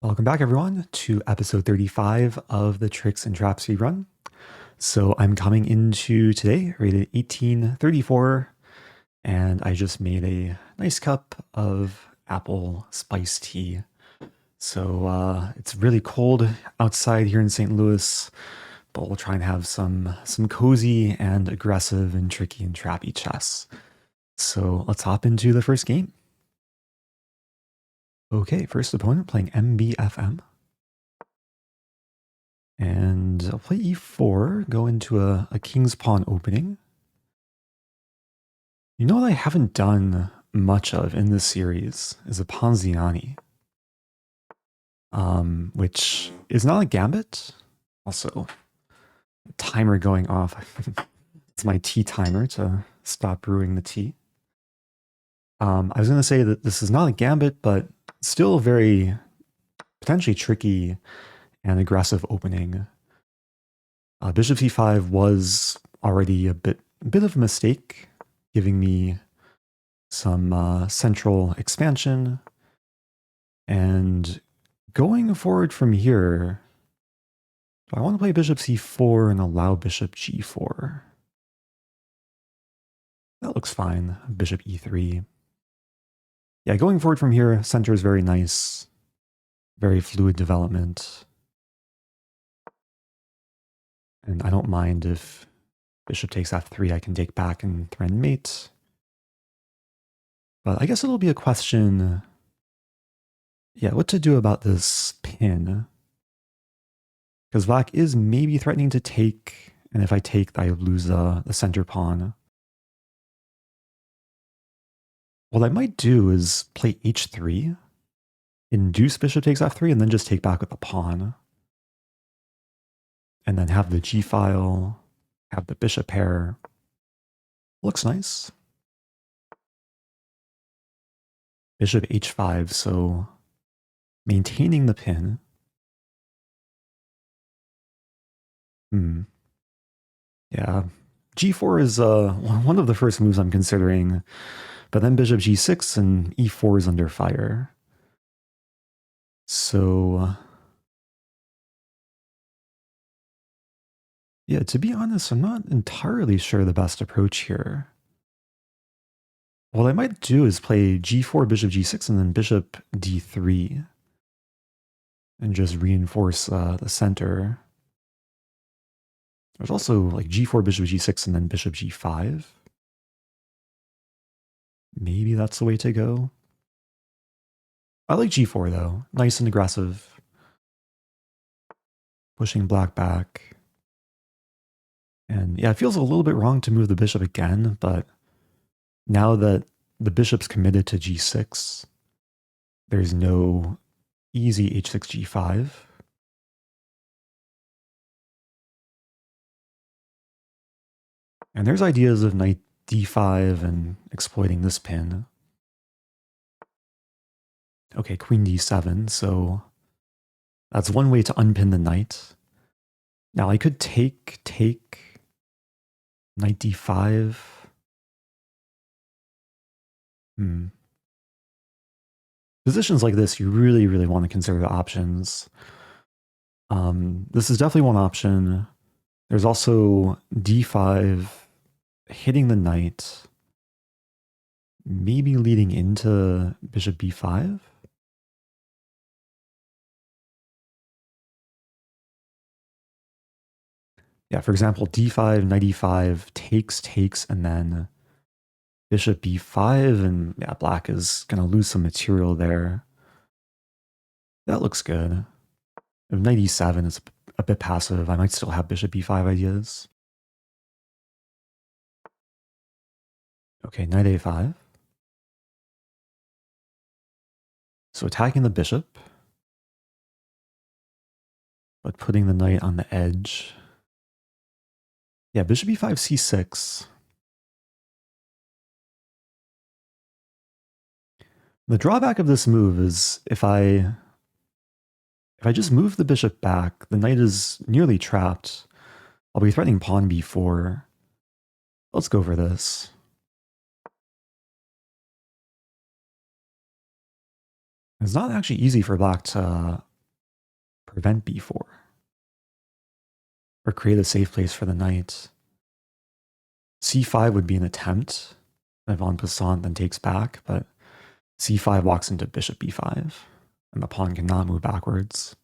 Welcome back, everyone, to episode 35 of the Tricks and Traps Speedrun. So I'm coming into today rated 1834, and I just made a nice cup of apple spice tea. So it's really cold outside here in St. Louis, but we'll try and have some cozy and aggressive and tricky and trappy chess. So let's hop into the first game. Okay, first opponent playing MBFM. And I'll play e4, go into a king's pawn opening. You know what I haven't done much of in this series is a Ponziani, which is not a gambit. Also, timer going off. It's my tea timer to stop brewing the tea. I was going to say that this is not a gambit, but still very potentially tricky and aggressive opening. Bishop c5 was already a bit of a mistake, giving me some central expansion. And going forward from here, do I want to play bishop c4 and allow bishop g4? That looks fine. Bishop e3. Yeah, going forward from here, center is very nice. Very fluid development. And I don't mind if bishop takes f3, I can take back and threaten mate. But I guess it'll be a question, yeah, what to do about this pin. Because black is maybe threatening to take, and if I take, I lose the center pawn. What I might do is play h3, induce bishop takes f3, and then just take back with the pawn. And then have the g file, have the bishop pair. Looks nice. Bishop h5, so maintaining the pin. Yeah, g4 is one of the first moves I'm considering, but then bishop g6 and e4 is under fire. So yeah, to be honest, I'm not entirely sure the best approach here. What I might do is play g4, bishop g6, and then bishop d3, and just reinforce the center. There's also like g4, bishop g6, and then bishop g5. Maybe that's the way to go. I like g4 though, nice and aggressive. Pushing black back. And yeah, it feels a little bit wrong to move the bishop again, but now that the bishop's committed to g6, there's no easy h6, g5. And there's ideas of knight d5 and exploiting this pin. Okay, queen d7, so that's one way to unpin the knight. Now I could take, knight d5. Positions like this, you really, really want to consider the options. This is definitely one option. There's also d5, hitting the knight, maybe leading into bishop b5. Yeah, for example, d5, knight e5, takes, and then bishop b5, and yeah, black is going to lose some material there. That looks good. If knight e7 is a bit passive, I might still have bishop b5 ideas. Okay, knight a5. So attacking the bishop, but putting the knight on the edge. Yeah, bishop e5, c6. The drawback of this move is if I just move the bishop back, the knight is nearly trapped. I'll be threatening pawn b4. Let's go for this. It's not actually easy for black to prevent b4 or create a safe place for the knight. c5 would be an attempt. If en passant then takes back, but c5 walks into bishop b5, and the pawn cannot move backwards.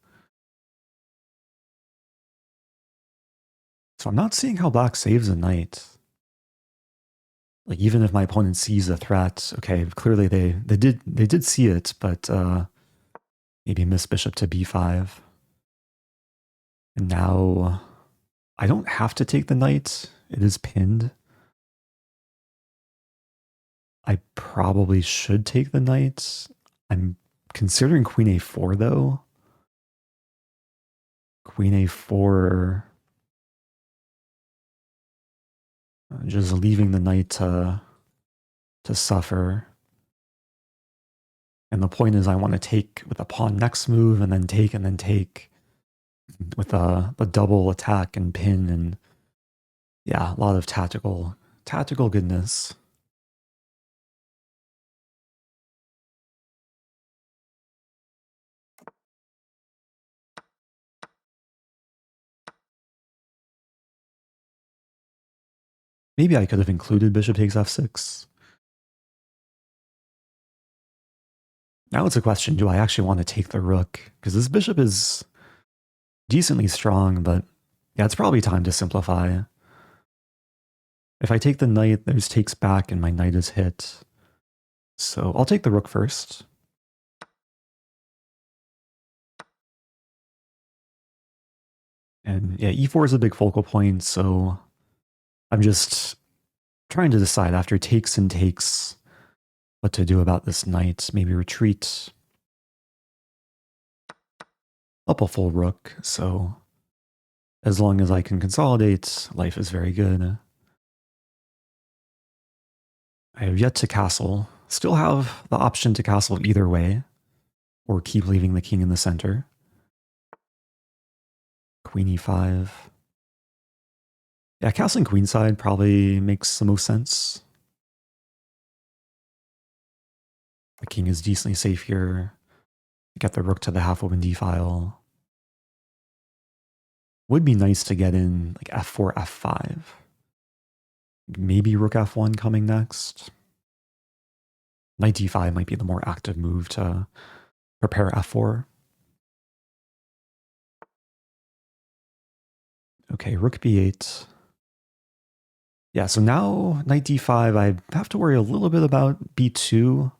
So I'm not seeing how black saves a knight. Like, even if my opponent sees a threat, okay, clearly they did see it, but maybe miss bishop to b5. And now I don't have to take the knight. It is pinned. I probably should take the knight. I'm considering queen a4 though. Queen a4, just leaving the knight to suffer. And the point is I want to take with the pawn next move and then take with a double attack and pin, and yeah, a lot of tactical goodness. Maybe I could have included bishop takes f6. Now it's a question, do I actually want to take the rook? Because this bishop is decently strong, but yeah, it's probably time to simplify. If I take the knight, there's takes back and my knight is hit. So I'll take the rook first. And yeah, e4 is a big focal point, so I'm just trying to decide after takes and takes what to do about this knight. Maybe retreat. Up a full rook, so as long as I can consolidate, life is very good. I have yet to castle. Still have the option to castle either way, or keep leaving the king in the center. Queen e5. Yeah, castling queenside probably makes the most sense. The king is decently safe here. Get the rook to the half-open d-file. Would be nice to get in like f4, f5. Maybe rook f1 coming next. Knight d5 might be the more active move to prepare f4. Okay, rook b8. Yeah, so now knight d5, I have to worry a little bit about b2.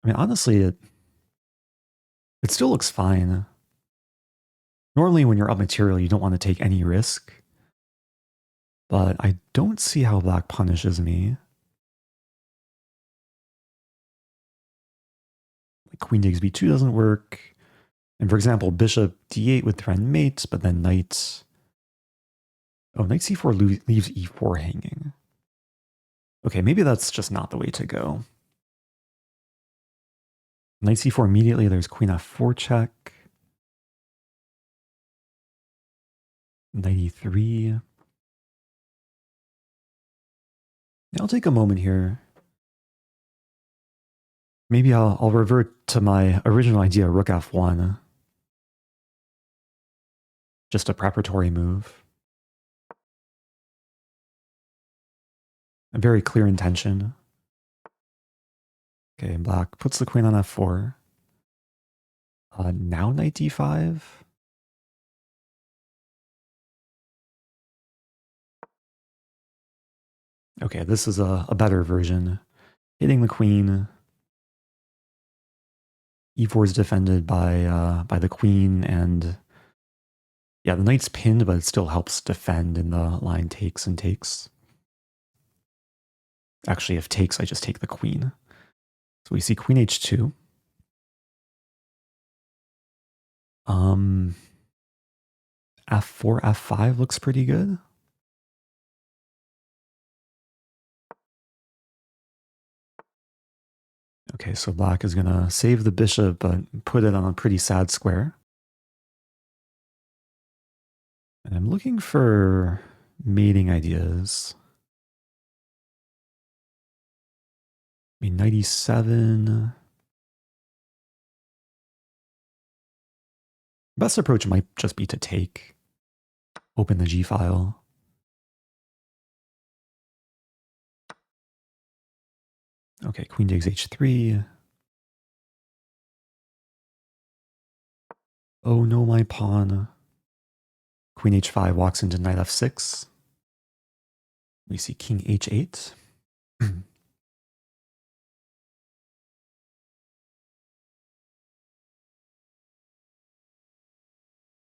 I mean, honestly, it still looks fine. Normally when you're up material, you don't want to take any risk. But I don't see how black punishes me. Like queen takes b2 doesn't work. And for example, bishop d8 would threaten mate, but then knight... Oh, knight c4 leaves e4 hanging. Okay, maybe that's just not the way to go. Knight c4 immediately, there's queen f4 check. Knight e3. I'll take a moment here. Maybe I'll revert to my original idea, rook f1. Just a preparatory move. A very clear intention. Okay, black puts the queen on f4. Now knight d5. Okay, this is a better version. Hitting the queen. e4 is defended by the queen, and yeah, the knight's pinned, but it still helps defend in the line takes and takes. Actually, if takes, I just take the queen. So we see queen h2. F4, f5 looks pretty good. Okay, so black is gonna save the bishop, but put it on a pretty sad square. And I'm looking for mating ideas. I mean, knight e7. Best approach might just be to take. Open the G file. Okay, queen takes h3. Oh no, my pawn. Queen h5 walks into knight f6. We see king h8.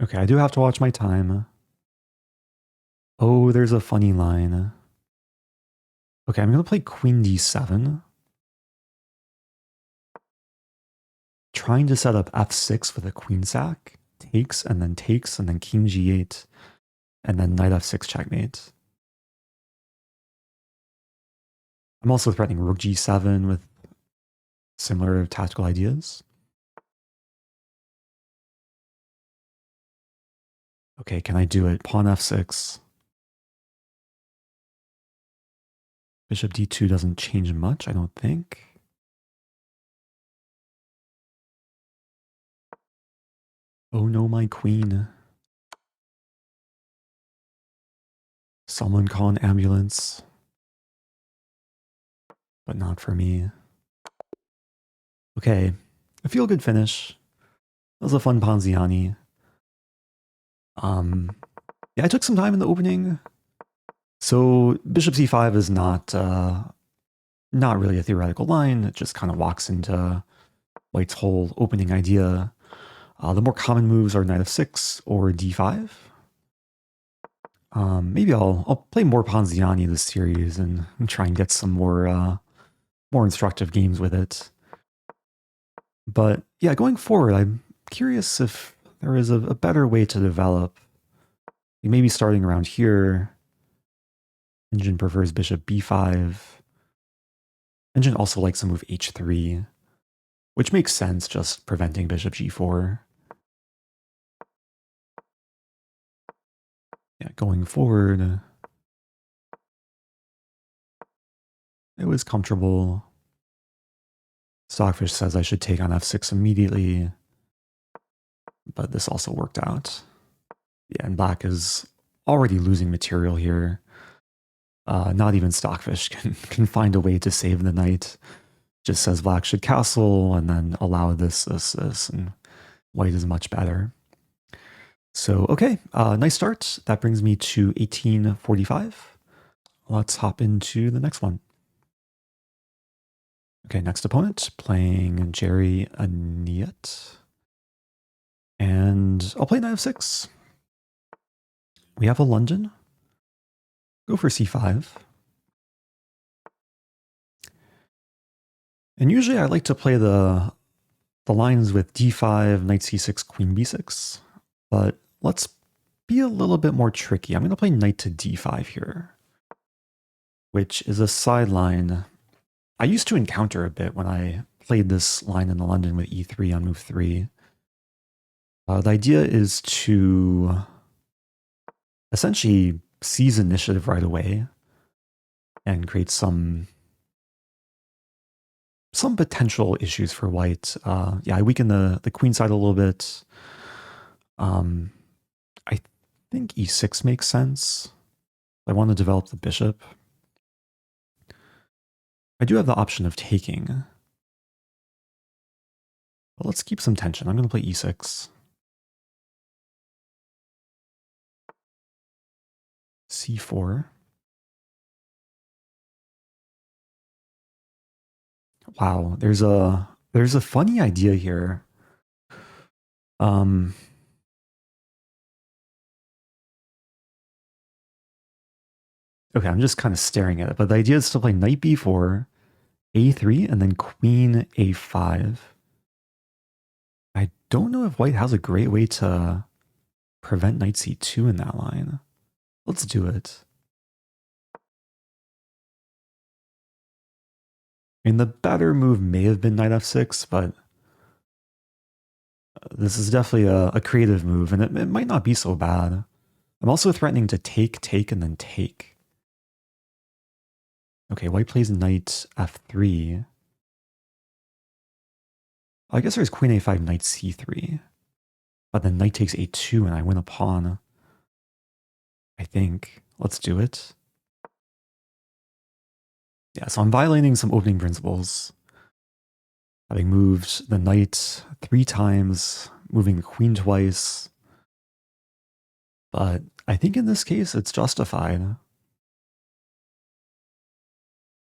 Okay, I do have to watch my time. Oh, there's a funny line. Okay, I'm going to play queen d7. Trying to set up f6 with a queen sack. Takes, and then king g8. And then knight f6 checkmate. I'm also threatening rook g7 with similar tactical ideas. Okay, can I do it? Pawn f6. Bishop d2 doesn't change much, I don't think. Oh no, my queen. Someone call an ambulance. But not for me. Okay, a feel-good finish. That was a fun Ponziani. Yeah, I took some time in the opening. So bishop c5 is not really a theoretical line. It just kind of walks into white's whole opening idea. The more common moves are knight f6 or d5. Maybe I'll play more Ponziani this series and try and get some more instructive games with it. But yeah, going forward, I'm curious if there is a better way to develop. Maybe starting around here. Engine prefers bishop b5. Engine also likes to move h3, which makes sense, just preventing bishop g4. Yeah, going forward, it was comfortable. Stockfish says I should take on f6 immediately, but this also worked out. Yeah, and black is already losing material here. Not even Stockfish can find a way to save the knight. Just says black should castle and then allow this, and white is much better. So, okay, nice start. That brings me to 1845. Let's hop into the next one. Okay, next opponent, playing Jerry Aniet. And I'll play knight f6. We have a London. Go for c5. And usually I like to play the lines with d5, knight c6, queen b6. But let's be a little bit more tricky. I'm going to play knight to d5 here, which is a sideline I used to encounter a bit when I played this line in the London with e3 on move 3. The idea is to essentially seize initiative right away and create some potential issues for white. Yeah, I weaken the queen side a little bit. I think e6 makes sense. I want to develop the bishop. I do have the option of taking. But let's keep some tension. I'm going to play e6. c4. Wow, there's a funny idea here. Okay, I'm just kind of staring at it, but the idea is to play knight b4, a3, and then queen a5. I don't know if white has a great way to prevent knight c2 in that line. Let's do it. I mean, the better move may have been knight f6, but this is definitely a creative move, and it might not be so bad. I'm also threatening to take, and then take. Okay, white plays knight f3. I guess there's queen a5, knight c3. But then knight takes a2 and I win a pawn. I think. Let's do it. Yeah, so I'm violating some opening principles. Having moved the knight 3 times, moving the queen twice. But I think in this case it's justified.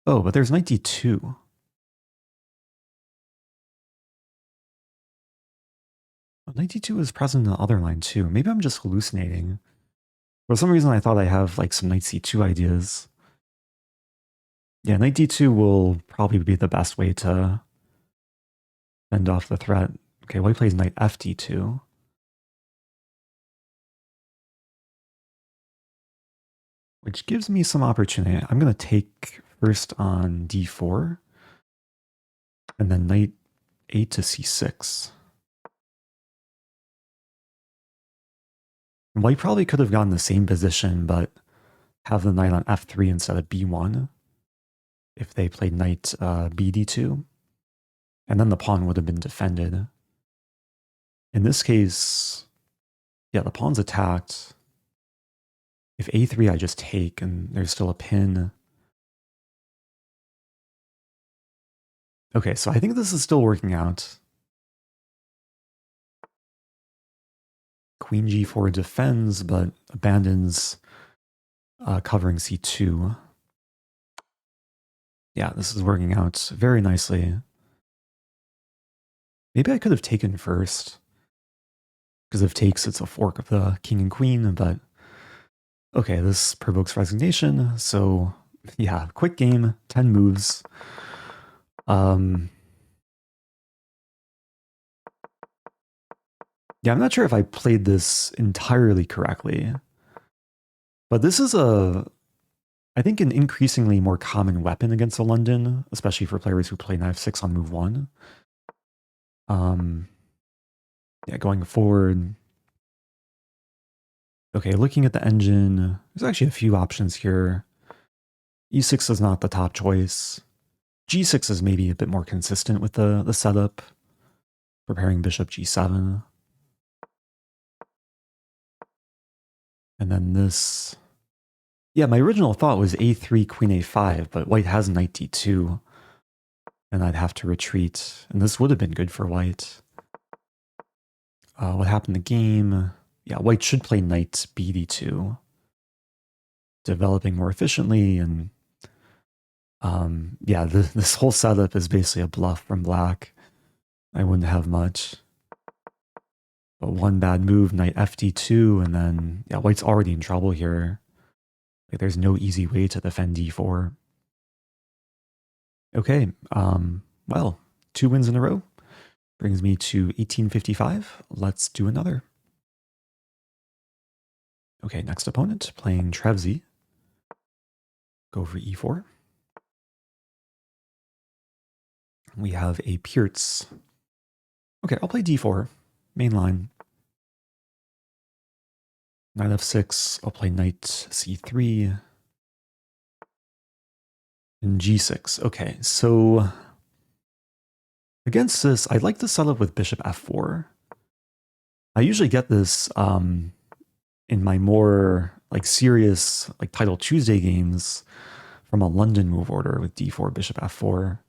Oh, but there's knight d2. Well, knight d2 is present in the other line too. Maybe I'm just hallucinating. For some reason I thought I have like some knight c2 ideas. Yeah, knight d2 will probably be the best way to fend off the threat. Okay, white plays knight fd2. Which gives me some opportunity. I'm going to take first on d4. And then knight 8 to c6. White probably could have gotten the same position, but have the knight on f3 instead of b1 if they played knight bd2. And then the pawn would have been defended. In this case, yeah, the pawn's attacked. If a3, I just take, and there's still a pin. Okay, so I think this is still working out. Queen g4 defends, but abandons covering c2. Yeah, this is working out very nicely. Maybe I could have taken first, because if takes, it's a fork of the king and queen, but okay, this provokes resignation, so yeah, quick game, 10 moves. Yeah, I'm not sure if I played this entirely correctly, but this is I think an increasingly more common weapon against a London, especially for players who play knight 6 on move 1. Yeah, going forward. Okay, looking at the engine, there's actually a few options here. E6 is not the top choice. G6 is maybe a bit more consistent with the setup. Preparing bishop G7. And then this. Yeah, my original thought was A3, Queen A5, but white has knight D2. And I'd have to retreat. And this would have been good for white. What happened in the game? Yeah, white should play knight BD2. Developing more efficiently, and yeah, this whole setup is basically a bluff from black. I wouldn't have much. But one bad move, knight fd2, and then, yeah, white's already in trouble here. Like, there's no easy way to defend d4. Okay, well, 2 wins in a row. Brings me to 1855. Let's do another. Okay, next opponent, playing Trevzi. Go for e4. We have a Pirc. Okay, I'll play d4, main line. Knight f6, I'll play knight c3. And g6. Okay, so against this, I'd like to settle up with bishop f4. I usually get this in my more like serious like Title Tuesday games from a London move order with d4, bishop f4.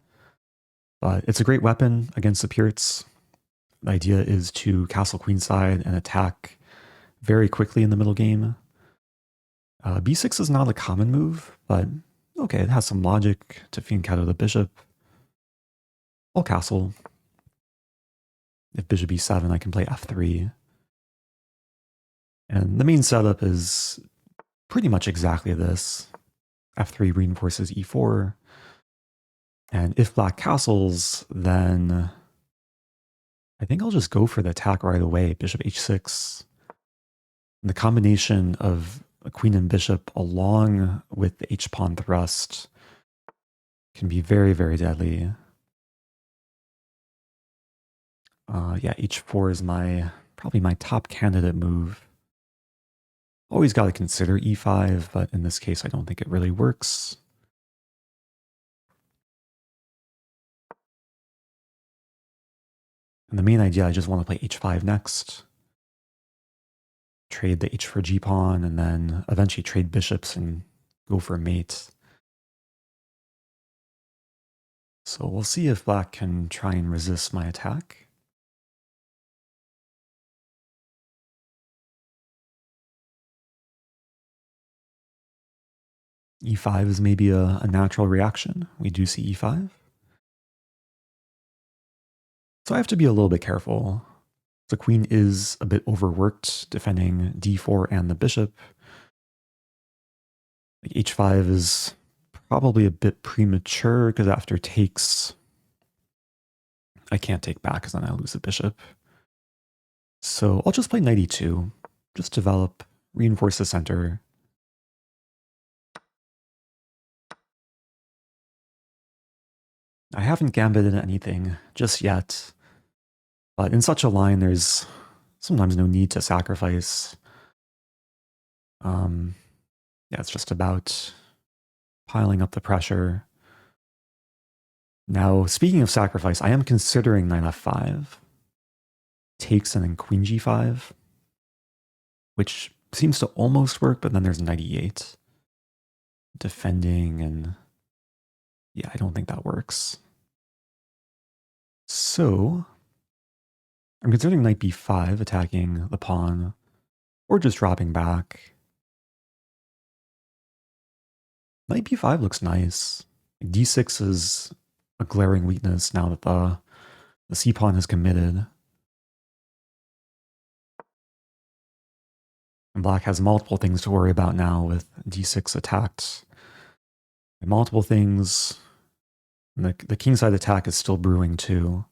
But it's a great weapon against the Pirc. The idea is to castle queenside and attack very quickly in the middle game. b6 is not a common move, but okay, it has some logic to fianchetto the bishop. I'll castle. If bishop e7, I can play f3. And the main setup is pretty much exactly this. f3 reinforces e4. And if black castles, then I think I'll just go for the attack right away. Bishop h6. And the combination of a queen and bishop along with the h-pawn thrust can be very, very deadly. Yeah, h4 is probably my top candidate move. Always got to consider e5, but in this case, I don't think it really works. And the main idea, I just want to play h5 next. trade the h4 pawn, and then eventually trade bishops and go for a mate. So we'll see if black can try and resist my attack. E5 is maybe a natural reaction. We do see E5. So I have to be a little bit careful. The queen is a bit overworked defending d4 and the bishop. Like h5 is probably a bit premature because after takes, I can't take back because then I lose the bishop. So I'll just play knight e2, just develop, reinforce the center. I haven't gambited anything just yet, but in such a line, there's sometimes no need to sacrifice. Yeah, it's just about piling up the pressure. Now, speaking of sacrifice, I am considering knight f5, takes and then queen g5, which seems to almost work, but then there's knight e8, defending, and yeah, I don't think that works. So I'm considering knight b5, attacking the pawn, or just dropping back. Knight b5 looks nice. d6 is a glaring weakness now that the c-pawn has committed. And black has multiple things to worry about now with d6 attacked. And multiple things. And the kingside attack is still brewing too.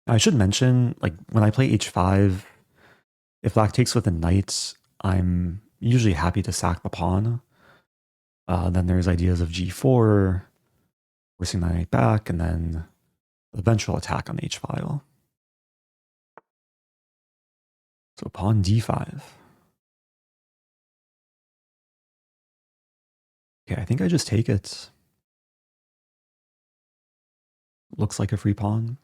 Now, I should mention, like, when I play h5, if black takes with a knight, I'm usually happy to sack the pawn. Then there's ideas of g4, forcing the knight back, and then the eventual attack on the h-file. So pawn d5. Okay, I think I just take it. Looks like a free pawn.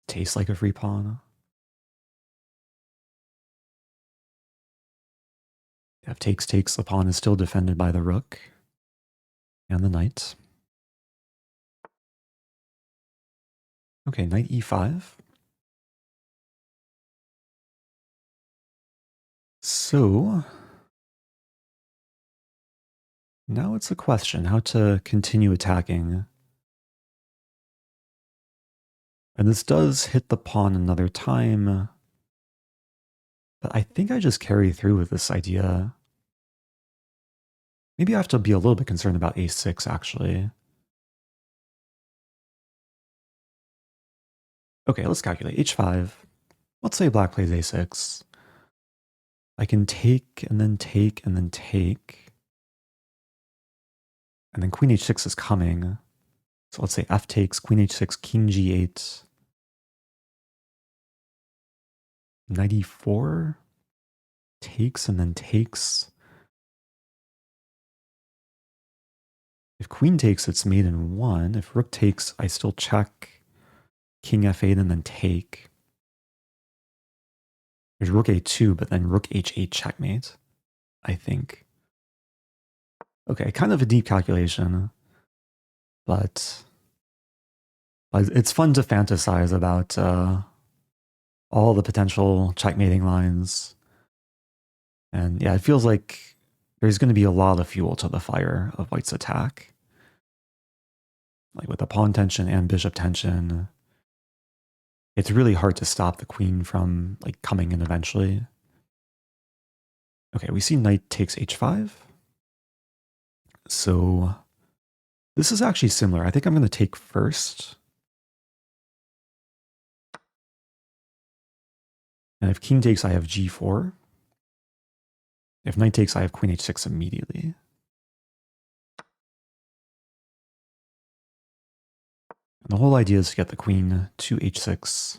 Tastes like a free pawn. If takes, the pawn is still defended by the rook and the knight. Okay, knight e5. So now it's a question how to continue attacking. And this does hit the pawn another time. But I think I just carry through with this idea. Maybe I have to be a little bit concerned about a6, actually. Okay, let's calculate. h5. Let's say black plays a6. I can take, and then take, and then take. And then queen h6 is coming. So let's say f takes, queen h6, king g8. Knight e4. Takes, and then takes. If queen takes, it's mate in 1. If rook takes, I still check. King f8 and then take. There's rook a2, but then rook h8 checkmate, I think. Okay, kind of a deep calculation, but it's fun to fantasize about all the potential checkmating lines. And yeah, it feels like there's going to be a lot of fuel to the fire of white's attack. Like with the pawn tension and bishop tension, it's really hard to stop the queen from like coming in eventually. Okay, we see knight takes h5. So this is actually similar. I think I'm going to take first. And if king takes, I have g4. If knight takes, I have queen h6 immediately. And the whole idea is to get the queen to h6.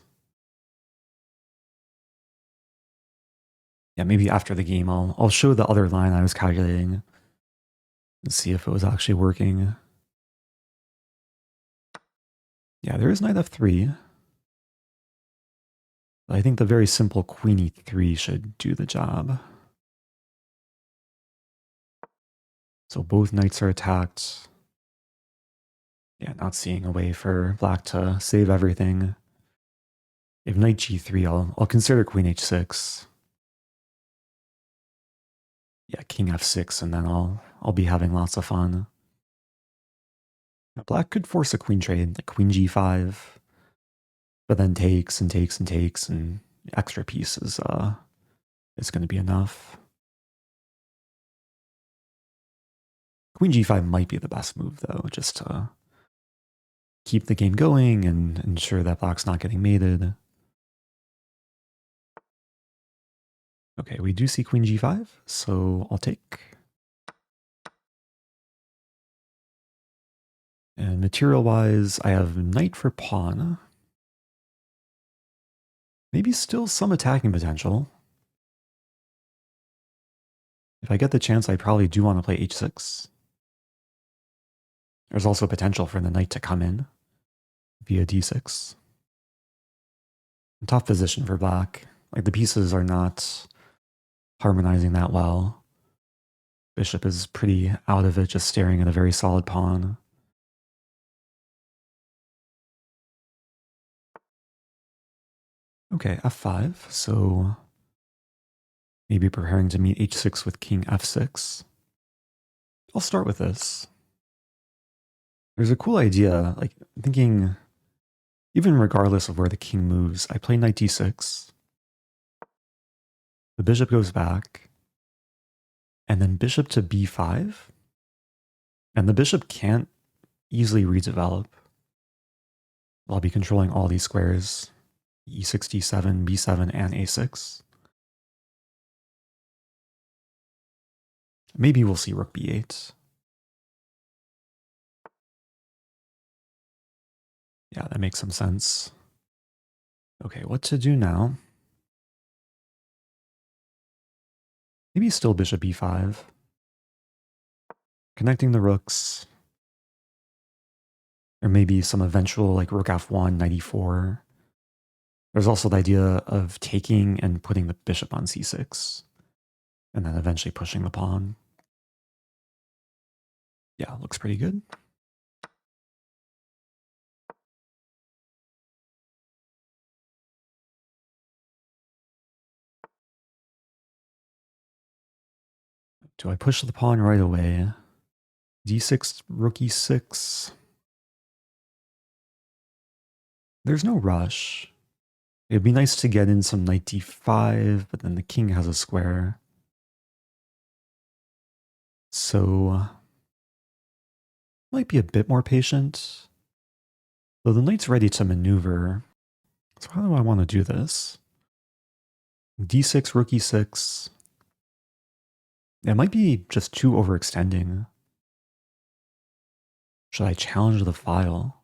Yeah, maybe after the game I'll show the other line I was calculating and see if it was actually working. Yeah, there is knight f3. I think the very simple queen e3 should do the job. So both knights are attacked. Yeah, not seeing a way for black to save everything. If knight g3, I'll consider queen h6. Yeah, king f6, and then I'll be having lots of fun. Now, black could force a queen trade, like queen g5, but then takes and takes and takes, and extra pieces is going to be enough. Queen g5 might be the best move, though, just to keep the game going and ensure that black's not getting mated. Okay, we do see queen g5, so I'll take. And material-wise, I have knight for pawn. Maybe still some attacking potential. If I get the chance, I probably do want to play h6. There's also potential for the knight to come in via d6. Tough position for black. Like, the pieces are not harmonizing that well. Bishop is pretty out of it, just staring at a very solid pawn. Okay, f5, so maybe preparing to meet h6 with king f6. I'll start with this. There's a cool idea, like thinking, even regardless of where the king moves, I play knight d6. The bishop goes back, and then bishop to b5. And the bishop can't easily redevelop. I'll be controlling all these squares, e6, d7, b7, and a6. Maybe we'll see rook b8. Yeah, that makes some sense. Okay, what to do now? Maybe still bishop b5. Connecting the rooks. Or maybe some eventual like rook f1, knight e4. There's also the idea of taking and putting the bishop on c6. And then eventually pushing the pawn. Yeah, looks pretty good. Do I push the pawn right away? d6, rook e6. There's no rush. It'd be nice to get in some knight d5, but then the king has a square. So, might be a bit more patient. Though the knight's ready to maneuver. So how do I want to do this? d6, rook e6. It might be just too overextending. Should I challenge the file?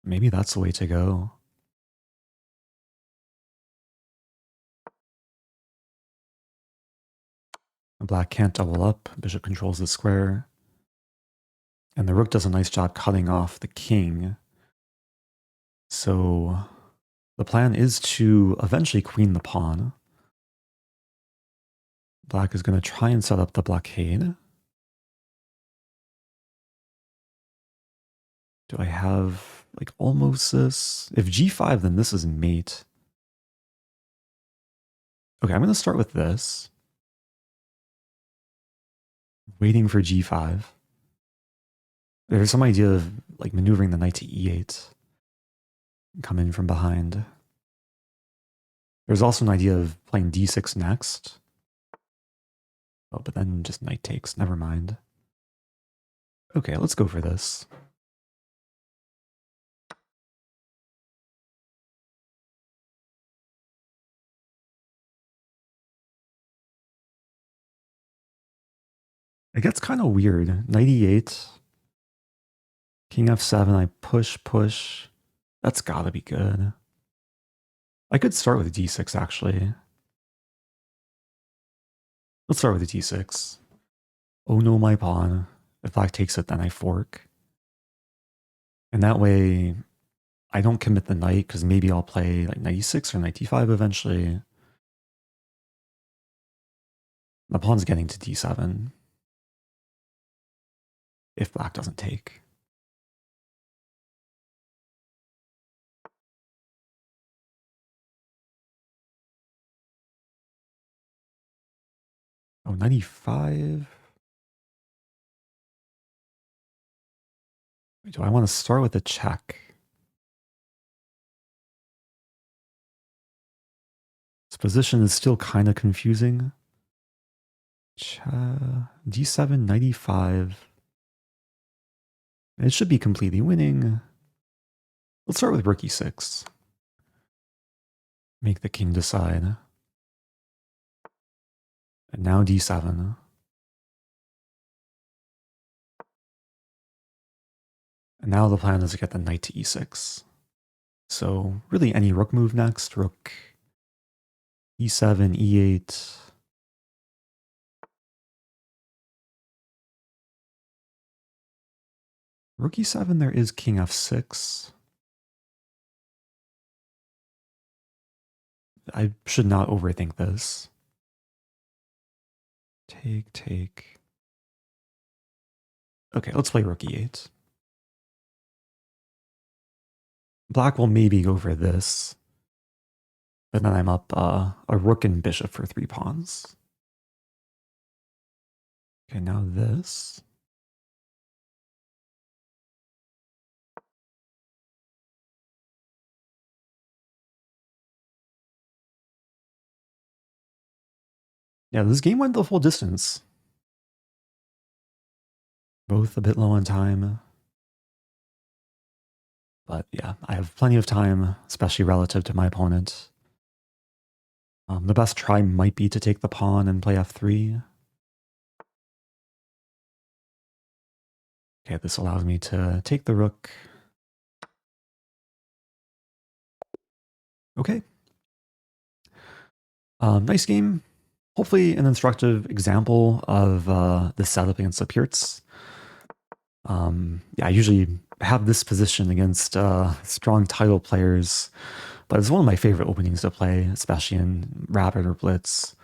Maybe that's the way to go. Black can't double up. Bishop controls the square. And the rook does a nice job cutting off the king. So the plan is to eventually queen the pawn. Black is going to try and set up the blockade. Do I have like almost this? If g5, then this is mate. Okay, I'm going to start with this. Waiting for g5. There's some idea of like maneuvering the knight to e8. Come in from behind. There's also an idea of playing d6 next. Oh, but then just knight takes. Never mind. Okay, let's go for this. It gets kind of weird. Knight e8. King f7. I push, push. That's gotta be good. I could start with d6, actually. Let's start with the d6. Oh no, my pawn. If black takes it, then I fork. And that way, I don't commit the knight because maybe I'll play like knight e6 or knight d5 eventually. The pawn's getting to d7 if black doesn't take. Oh, knight e5. Do I want to start with a check? This position is still kind of confusing. D7, knight e5. It should be completely winning. Let's start with rook e6. Make the king decide. And now d7. And now the plan is to get the knight to e6. So really any rook move next. Rook e7, e8. Rook e7, there is king f6. I should not overthink this. Take. Okay, let's play rook e8. Black will maybe go for this. But then I'm up a rook and bishop for 3 pawns. Okay, now this. Yeah, this game went the full distance. Both a bit low on time. But yeah, I have plenty of time, especially relative to my opponent. The best try might be to take the pawn and play f3. Okay, this allows me to take the rook. Okay. Nice game. Hopefully an instructive example of the setup against the Pirc. Yeah, I usually have this position against strong title players, but it's one of my favorite openings to play, especially in Rapid or Blitz.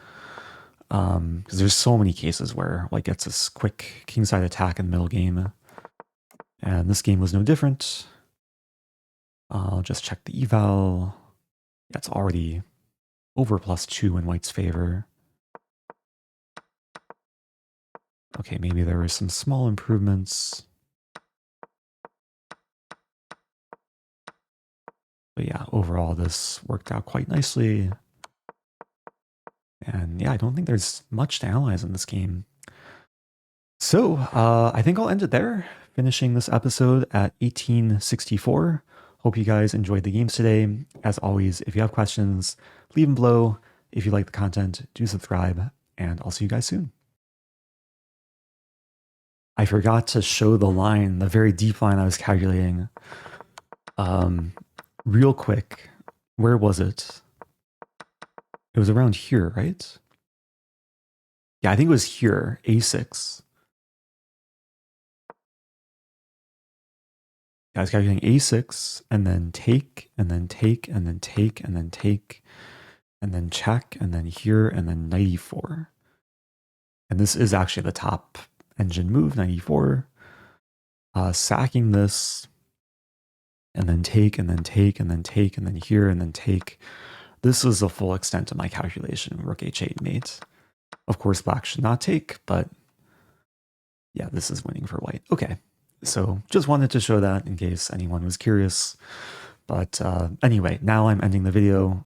Because there's so many cases where White gets this quick kingside attack in the middle game. And this game was no different. I'll just check the eval. Yeah, it's already over +2 in White's favor. Okay, maybe there were some small improvements. But yeah, overall this worked out quite nicely. And yeah, I don't think there's much to analyze in this game. So I think I'll end it there, finishing this episode at 1864. Hope you guys enjoyed the games today. As always, if you have questions, leave them below. If you like the content, do subscribe, and I'll see you guys soon. I forgot to show the line, the very deep line I was calculating. Real quick, where was it? It was around here, right? Yeah, I think it was here, A6. I was calculating A6, and then take, and then take, and then take, and then take, and then check, and then here, and then 94. And this is actually the top engine move, 94. Sacking this, and then take, and then take, and then take, and then here, and then take. This is the full extent of my calculation. Rook h8 mate. Of course, black should not take, but yeah, this is winning for white. Okay, so just wanted to show that in case anyone was curious. But anyway, now I'm ending the video.